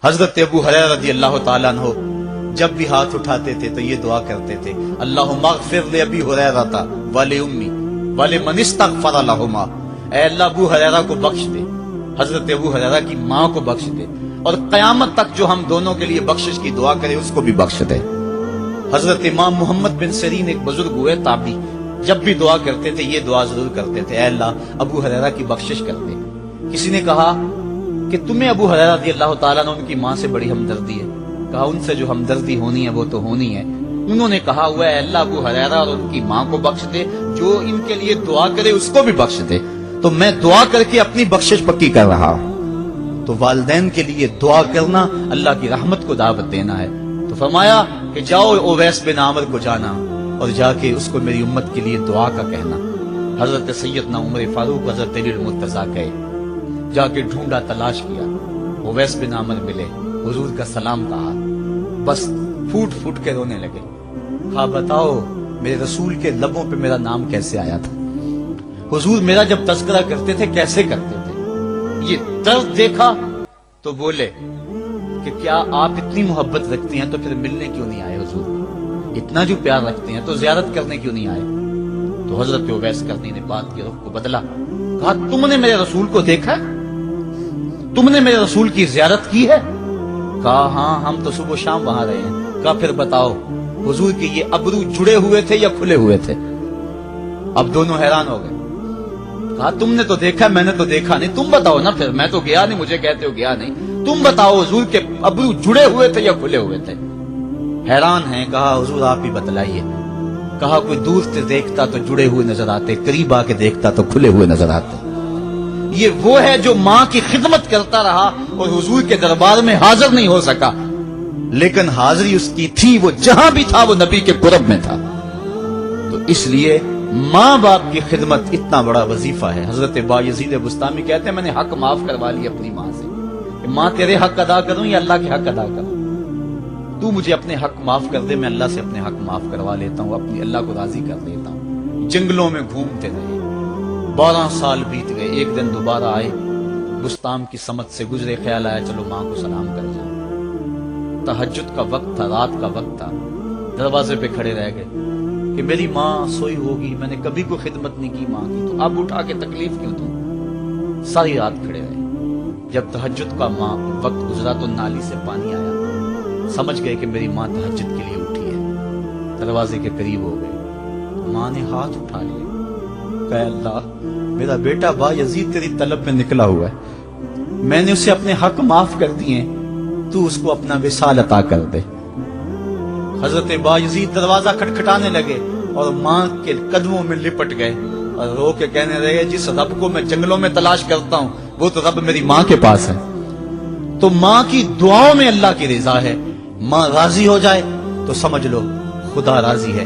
حضرت ابو ہریرہ رضی اللہ تعالیٰ عنہ جب بھی ہاتھ اٹھاتے تھے تو یہ دعا کرتے تھے، اللہم اغفر لابی ہریرہ ولأمی ولمن استغفر لہما، اے اللہ ابو ہریرہ کو بخش دے، حضرت ابو ہریرہ کی ماں کو بخش دے، اور قیامت تک جو ہم دونوں کے لیے بخشش کی دعا کرے اس کو بھی بخش دے۔ حضرت امام محمد بن سیرین ایک بزرگ ہوئے تابعی، جب بھی دعا کرتے تھے یہ دعا ضرور کرتے تھے، اے اللہ ابو ہریرہ کی بخشش کر دے۔ کسی نے کہا کہ تمہیں ابو ہریرہ رضی اللہ تعالیٰ عنہ ان کی ماں سے بڑی ہمدردی ہے، کہا ان سے جو ہمدردی ہونی ہے وہ تو ہونی ہے۔ انہوں نے کہا ہوا ہے اللہ ابو ہریرہ اور ان کی ماں کو بخش دے، جو ان کے لیے دعا کرے اس کو بھی بخش دے۔ تو میں دعا کر کے اپنی بخشش پکی کر رہا ہوں۔ تو والدین کے لیے دعا کرنا اللہ کی رحمت کو دعوت دینا ہے۔ تو فرمایا کہ جاؤ اویس بن عامر کو جانا اور جا کے اس کو میری امت کے لیے دعا کا کہنا۔ حضرت سیدنا عمر فاروق حضرت علی المرتضیٰ گئے، جا کے ڈھونڈا تلاش کیا، اویس بن عامر ملے، حضور کا سلام کہا، بس پھوٹ پھوٹ کے رونے لگے۔ کہا بتاؤ میرے رسول کے لبوں پہ میرا نام کیسے آیا تھا؟ حضور میرا جب تذکرہ کرتے تھے کیسے کرتے تھے؟ یہ درد دیکھا تو بولے کہ کیا آپ اتنی محبت رکھتی ہیں تو پھر ملنے کیوں نہیں آئے حضور؟ اتنا جو پیار رکھتے ہیں تو زیارت کرنے کیوں نہیں آئے؟ تو حضرت اویس کرنی نے بات کے رخ کو بدلا، کہا تم نے میرے رسول کو دیکھا؟ تم نے میرے رسول کی زیارت کی ہے؟ کہا ہاں ہم تو صبح و شام وہاں رہے ہیں۔ کہا پھر بتاؤ حضور کے یہ ابرو جڑے ہوئے تھے یا کھلے ہوئے تھے؟ اب دونوں حیران ہو گئے۔ کہا تم نے تو دیکھا میں نے تو دیکھا نہیں، تم بتاؤ نا، پھر میں تو گیا نہیں، مجھے کہتے ہو گیا نہیں، تم بتاؤ حضور کے ابرو جڑے ہوئے تھے یا کھلے ہوئے تھے؟ حیران ہیں، کہا حضور آپ ہی بتلائیے۔ کہا کوئی دور سے دیکھتا تو جڑے ہوئے نظر آتے، قریب آ کے دیکھتا تو کھلے ہوئے نظر آتے۔ یہ وہ ہے جو ماں کی خدمت کرتا رہا اور حضور کے دربار میں حاضر نہیں ہو سکا، لیکن حاضری اس کی تھی، وہ جہاں بھی تھا وہ نبی کے قرب میں تھا۔ تو اس لیے ماں باپ کی خدمت اتنا بڑا وظیفہ ہے۔ حضرت بایزید بستامی کہتے ہیں میں نے حق معاف کروا لی اپنی ماں سے، کہ ماں تیرے حق ادا کروں یا اللہ کے حق ادا کروں؟ تو مجھے اپنے حق معاف کر دے، میں اللہ سے اپنے حق معاف کروا لیتا ہوں، اپنی اللہ کو راضی کر لیتا ہوں۔ جنگلوں میں گھومتے رہے، 12 سال بیت گئے، ایک دن دوبارہ آئے، بستام کی سمت سے گزرے، خیال آیا چلو ماں کو سلام کر جائیں۔ تہجد کا وقت تھا، رات کا وقت تھا، دروازے پہ کھڑے رہ گئے کہ میری ماں سوئی ہوگی، میں نے کبھی کوئی خدمت نہیں کی ماں کی، تو اب اٹھا کے تکلیف کیوں دوں؟ ساری رات کھڑے رہے۔ جب تہجد کا ماں وقت گزرا تو نالی سے پانی آیا، سمجھ گئے کہ میری ماں تہجد کے لیے اٹھی ہے، دروازے کے قریب ہو گئے۔ ماں نے ہاتھ اٹھا لیا، کہ اللہ میرا بیٹا بایزید تیری طلب میں نکلا ہوا ہے، میں نے اسے اپنے حق معاف کر دیے، تو اس کو اپنا وصال عطا کر دے۔ حضرت بایزید دروازہ کھٹکھٹانے لگے اور ماں کے قدموں میں لپٹ گئے اور رو کے کہنے لگے جس رب کو میں جنگلوں میں تلاش کرتا ہوں وہ تو رب میری ماں کے پاس ہے۔ تو ماں کی دعاؤں میں اللہ کی رضا ہے، ماں راضی ہو جائے تو سمجھ لو خدا راضی ہے۔